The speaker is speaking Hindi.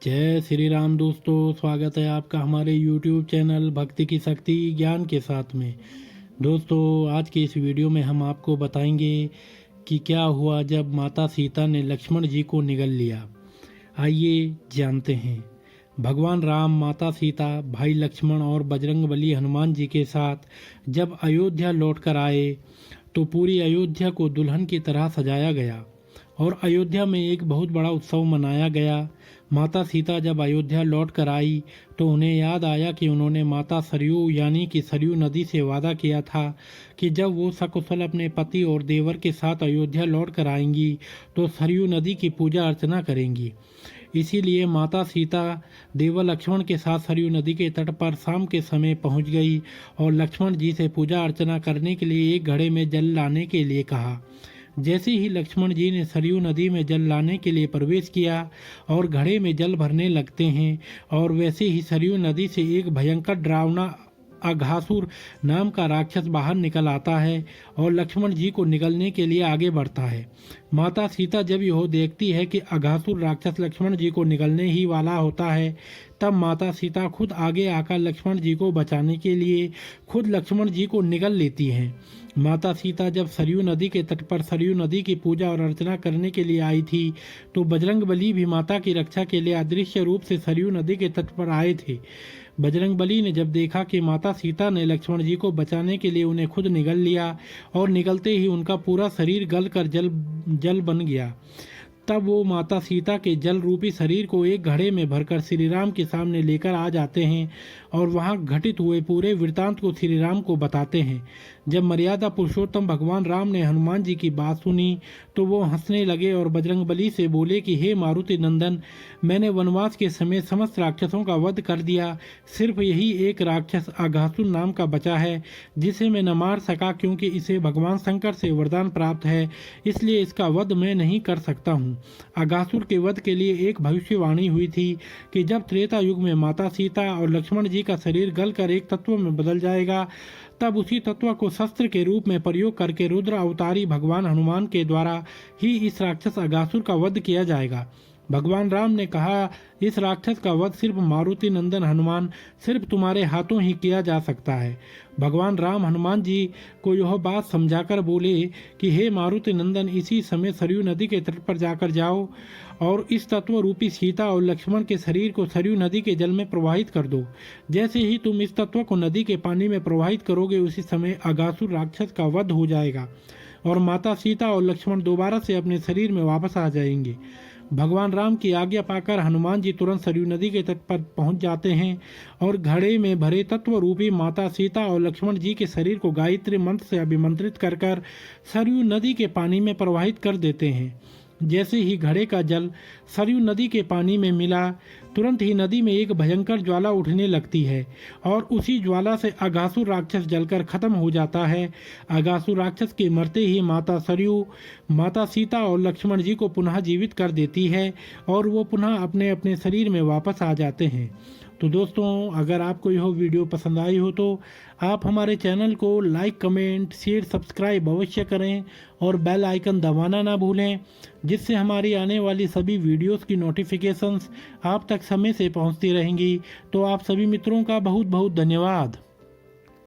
जय श्री राम दोस्तों, स्वागत है आपका हमारे YouTube चैनल भक्ति की शक्ति ज्ञान के साथ में। दोस्तों, आज के इस वीडियो में हम आपको बताएंगे कि क्या हुआ जब माता सीता ने लक्ष्मण जी को निगल लिया। आइए जानते हैं। भगवान राम, माता सीता, भाई लक्ष्मण और बजरंगबली हनुमान जी के साथ जब अयोध्या लौटकर आए तो पूरी अयोध्या को दुल्हन की तरह सजाया गया और अयोध्या में एक बहुत बड़ा उत्सव मनाया गया। माता सीता जब अयोध्या लौट कर आई तो उन्हें याद आया कि उन्होंने माता सरयू यानी कि सरयू नदी से वादा किया था कि जब वो सकुशल अपने पति और देवर के साथ अयोध्या लौट कर आएंगी तो सरयू नदी की पूजा अर्चना करेंगी। इसीलिए माता सीता देवर लक्ष्मण के साथ सरयू नदी के तट पर शाम के समय पहुंच गई और लक्ष्मण जी से पूजा अर्चना करने के लिए एक घड़े में जल लाने के लिए कहा। जैसे ही लक्ष्मण जी ने सरयू नदी में जल लाने के लिए प्रवेश किया और घड़े में जल भरने लगते हैं और वैसे ही सरयू नदी से एक भयंकर डरावना अघासुर नाम का राक्षस बाहर निकल आता है और लक्ष्मण जी को निगलने के लिए आगे बढ़ता है। माता सीता जब यह देखती है कि अघासुर राक्षस लक्ष्मण जी को निगलने ही वाला होता है, तब माता सीता खुद आगे आकर लक्ष्मण जी को बचाने के लिए खुद लक्ष्मण जी को निगल लेती हैं। माता सीता जब सरयू नदी के तट पर सरयू नदी की पूजा और अर्चना करने के लिए आई थी तो बजरंगबली भी माता की रक्षा के लिए अदृश्य रूप से सरयू नदी के तट पर आए थे। बजरंगबली ने जब देखा कि माता सीता ने लक्ष्मण जी को बचाने के लिए उन्हें खुद निगल लिया और निगलते ही उनका पूरा शरीर गलकर जल बन गया, तब वो माता सीता के जल रूपी शरीर को एक घड़े में भरकर श्री राम के सामने लेकर आ जाते हैं और वहां घटित हुए पूरे वृतांत को श्री राम को बताते हैं। जब मर्यादा पुरुषोत्तम भगवान राम ने हनुमान जी की बात सुनी तो वो हंसने लगे और बजरंगबली से बोले कि हे मारुति नंदन, मैंने वनवास के समय समस्त राक्षसों का वध कर दिया, सिर्फ यही एक राक्षस अघासुर नाम का बचा है जिसे मैं न मार सका क्योंकि इसे भगवान शंकर से वरदान प्राप्त है, इसलिए इसका वध मैं नहीं कर सकता हूँ। अघासुर के वध के लिए एक भविष्यवाणी हुई थी कि जब त्रेता युग में माता सीता और लक्ष्मण जी का शरीर गलकर एक तत्व में बदल जाएगा, तब उसी तत्व को शस्त्र के रूप में प्रयोग करके रुद्र अवतारी भगवान हनुमान के द्वारा ही इस राक्षस अघासुर का वध किया जाएगा। भगवान राम ने कहा, इस राक्षस का वध सिर्फ मारुति नंदन हनुमान, सिर्फ तुम्हारे हाथों ही किया जा सकता है। भगवान राम हनुमान जी को यह बात समझाकर बोले कि हे मारुति नंदन, इसी समय सरयू नदी के तट पर जाकर जाओ और इस तत्व रूपी सीता और लक्ष्मण के शरीर को सरयू नदी के जल में प्रवाहित कर दो। जैसे ही तुम इस तत्व को नदी के पानी में प्रवाहित करोगे, उसी समय अघासुर राक्षस का वध हो जाएगा और माता सीता और लक्ष्मण दोबारा से अपने शरीर में वापस आ जाएंगे। भगवान राम की आज्ञा पाकर हनुमान जी तुरंत सरयू नदी के तट पर पहुंच जाते हैं और घड़े में भरे तत्व रूपी माता सीता और लक्ष्मण जी के शरीर को गायत्री मंत्र से अभिमंत्रित कर सरयू नदी के पानी में प्रवाहित कर देते हैं। जैसे ही घड़े का जल सरयू नदी के पानी में मिला, तुरंत ही नदी में एक भयंकर ज्वाला उठने लगती है और उसी ज्वाला से अघासुर राक्षस जलकर खत्म हो जाता है। अघासुर राक्षस के मरते ही माता सरयू माता सीता और लक्ष्मण जी को पुनः जीवित कर देती है और वो पुनः अपने अपने शरीर में वापस आ जाते हैं। तो दोस्तों, अगर आपको यह वीडियो पसंद आई हो तो आप हमारे चैनल को लाइक, कमेंट, शेयर, सब्सक्राइब अवश्य करें और बेल आइकन दबाना ना भूलें, जिससे हमारी आने वाली सभी वीडियोस की नोटिफिकेशंस आप तक समय से पहुंचती रहेंगी। तो आप सभी मित्रों का बहुत बहुत धन्यवाद।